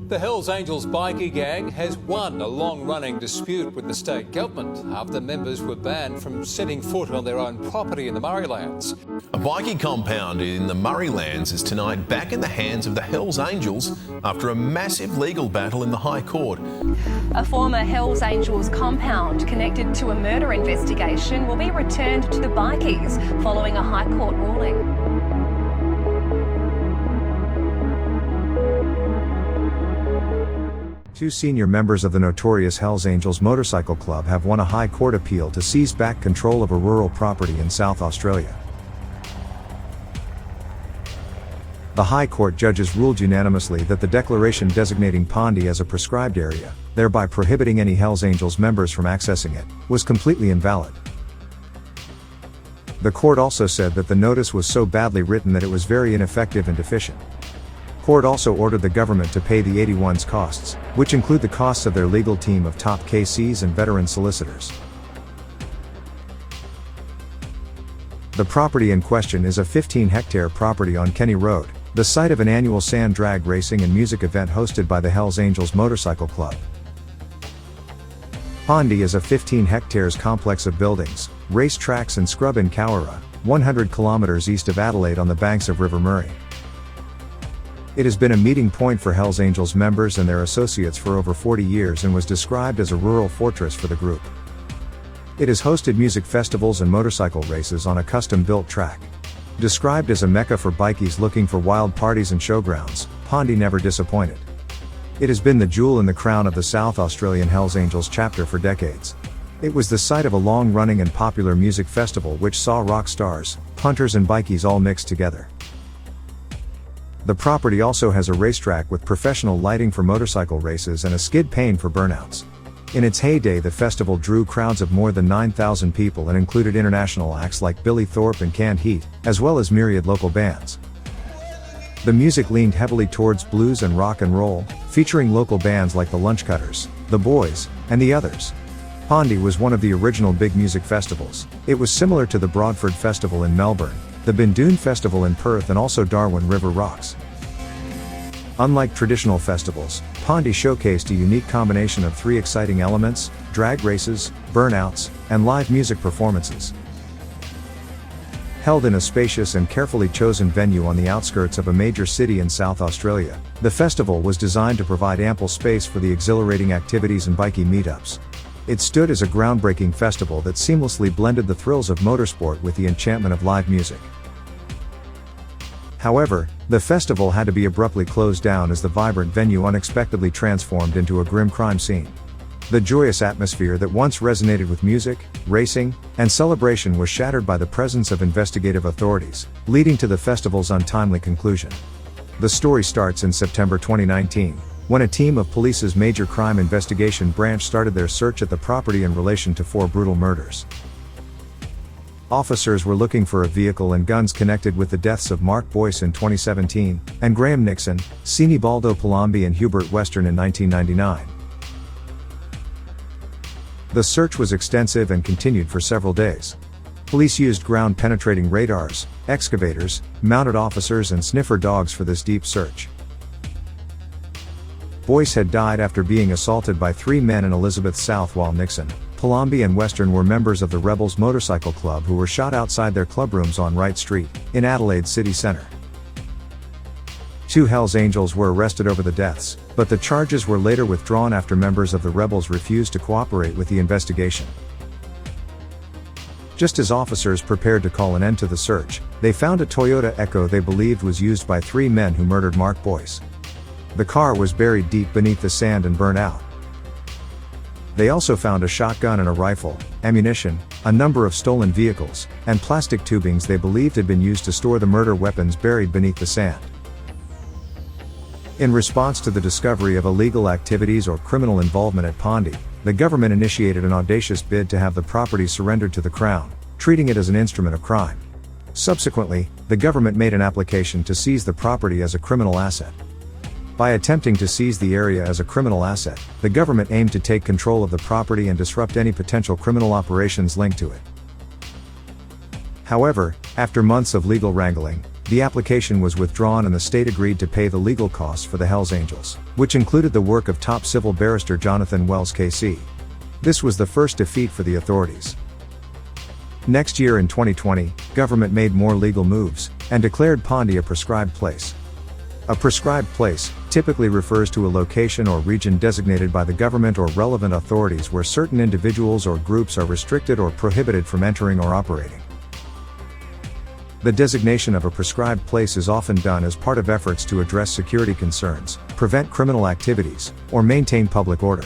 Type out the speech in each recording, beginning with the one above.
The Hells Angels bikie gang has won a long-running dispute with the state government after members were banned from setting foot on their own property in the Murraylands. A bikie compound in the Murraylands is tonight back in the hands of the Hells Angels after a massive legal battle in the High Court. A former Hells Angels compound connected to a murder investigation will be returned to the bikies following a High Court ruling. Two senior members of the notorious Hells Angels Motorcycle Club have won a High Court appeal to seize back control of a rural property in South Australia. The High Court judges ruled unanimously that the declaration designating Ponde as a prescribed area, thereby prohibiting any Hells Angels members from accessing it, was completely invalid. The court also said that the notice was so badly written that it was very ineffective and deficient. Court also ordered the government to pay the 81's costs, which include the costs of their legal team of top KCs and veteran solicitors. The property in question is a 15-hectare property on Kenny Road, the site of an annual sand drag racing and music event hosted by the Hells Angels Motorcycle Club. Ponde is a 15 hectares complex of buildings, race tracks and scrub in Cowara, 100 kilometers east of Adelaide on the banks of River Murray. It has been a meeting point for Hells Angels members and their associates for over 40 years and was described as a rural fortress for the group. It has hosted music festivals and motorcycle races on a custom-built track. Described as a mecca for bikies looking for wild parties and showgrounds, Ponde never disappointed. It has been the jewel in the crown of the South Australian Hells Angels chapter for decades. It was the site of a long-running and popular music festival which saw rock stars, punters and bikies all mixed together. The property also has a racetrack with professional lighting for motorcycle races and a skid pane for burnouts. In its heyday, the festival drew crowds of more than 9,000 people and included international acts like Billy Thorpe and Canned Heat, as well as myriad local bands. The music leaned heavily towards blues and rock and roll, featuring local bands like the Lunchcutters, the Boys, and the Others. Ponde was one of the original big music festivals. It was similar to the Broadford Festival in Melbourne, the Bindoon Festival in Perth and also Darwin River Rocks. Unlike traditional festivals, Ponde showcased a unique combination of three exciting elements: drag races, burnouts, and live music performances. Held in a spacious and carefully chosen venue on the outskirts of a major city in South Australia, the festival was designed to provide ample space for the exhilarating activities and bikie meetups. It stood as a groundbreaking festival that seamlessly blended the thrills of motorsport with the enchantment of live music. However, the festival had to be abruptly closed down as the vibrant venue unexpectedly transformed into a grim crime scene. The joyous atmosphere that once resonated with music, racing, and celebration was shattered by the presence of investigative authorities, leading to the festival's untimely conclusion. The story starts in September 2019, when a team of police's major crime investigation branch started their search at the property in relation to 4 brutal murders. Officers were looking for a vehicle and guns connected with the deaths of Mark Boyce in 2017, and Graham Nixon, Sinibaldo Palombi and Hubert Western in 1999. The search was extensive and continued for several days. Police used ground-penetrating radars, excavators, mounted officers and sniffer dogs for this deep search. Boyce had died after being assaulted by 3 men in Elizabeth South, while Nixon, Palombi and Western were members of the Rebels Motorcycle Club who were shot outside their clubrooms on Wright Street, in Adelaide city centre. 2 Hells Angels were arrested over the deaths, but the charges were later withdrawn after members of the Rebels refused to cooperate with the investigation. Just as officers prepared to call an end to the search, they found a Toyota Echo they believed was used by 3 men who murdered Mark Boyce. The car was buried deep beneath the sand and burned out. They also found a shotgun and a rifle, ammunition, a number of stolen vehicles, and plastic tubings they believed had been used to store the murder weapons buried beneath the sand. In response to the discovery of illegal activities or criminal involvement at Ponde, the government initiated an audacious bid to have the property surrendered to the Crown, treating it as an instrument of crime. Subsequently, the government made an application to seize the property as a criminal asset. By attempting to seize the area as a criminal asset, the government aimed to take control of the property and disrupt any potential criminal operations linked to it. However, after months of legal wrangling, the application was withdrawn and the state agreed to pay the legal costs for the Hells Angels, which included the work of top civil barrister Jonathan Wells KC. This was the first defeat for the authorities. Next year in 2020, government made more legal moves, and declared Ponde a prescribed place. A prescribed place typically refers to a location or region designated by the government or relevant authorities where certain individuals or groups are restricted or prohibited from entering or operating. The designation of a prescribed place is often done as part of efforts to address security concerns, prevent criminal activities, or maintain public order.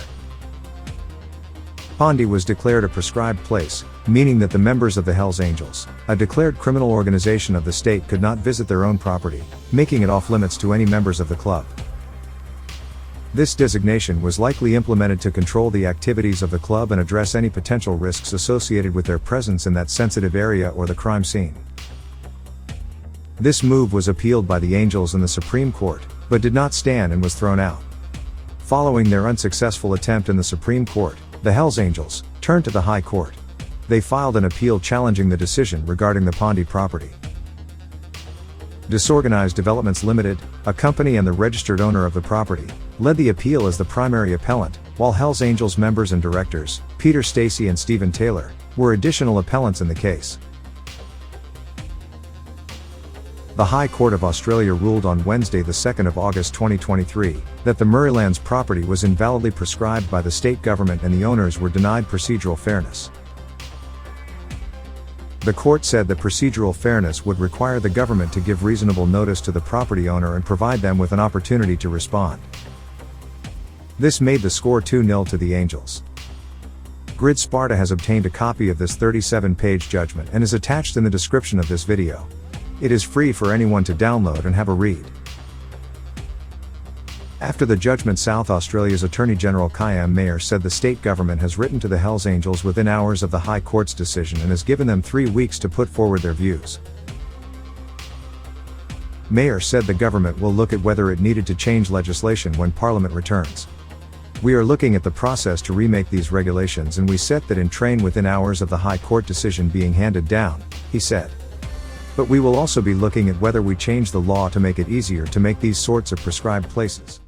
Ponde was declared a prescribed place, meaning that the members of the Hells Angels, a declared criminal organization of the state, could not visit their own property, making it off-limits to any members of the club. This designation was likely implemented to control the activities of the club and address any potential risks associated with their presence in that sensitive area or the crime scene. This move was appealed by the Angels in the Supreme Court, but did not stand and was thrown out. Following their unsuccessful attempt in the Supreme Court, the Hells Angels turned to the High Court. They filed an appeal challenging the decision regarding the Ponde property. Disorganized Developments Limited, a company and the registered owner of the property, led the appeal as the primary appellant, while Hells Angels members and directors, Peter Stacy and Stephen Taylor, were additional appellants in the case. The High Court of Australia ruled on Wednesday, the 2nd of August 2023, that the Murraylands property was invalidly prescribed by the state government and the owners were denied procedural fairness. The court said that procedural fairness would require the government to give reasonable notice to the property owner and provide them with an opportunity to respond. This made the score 2-0 to the Angels. Grid Sparta has obtained a copy of this 37-page judgment and is attached in the description of this video. It is free for anyone to download and have a read. After the judgment, South Australia's Attorney General Kayam Mayer said the state government has written to the Hells Angels within hours of the High Court's decision and has given them 3 weeks to put forward their views. Mayer said the government will look at whether it needed to change legislation when Parliament returns. We are looking at the process to remake these regulations and we set that in train within hours of the High Court decision being handed down, he said. But we will also be looking at whether we change the law to make it easier to make these sorts of prescribed places.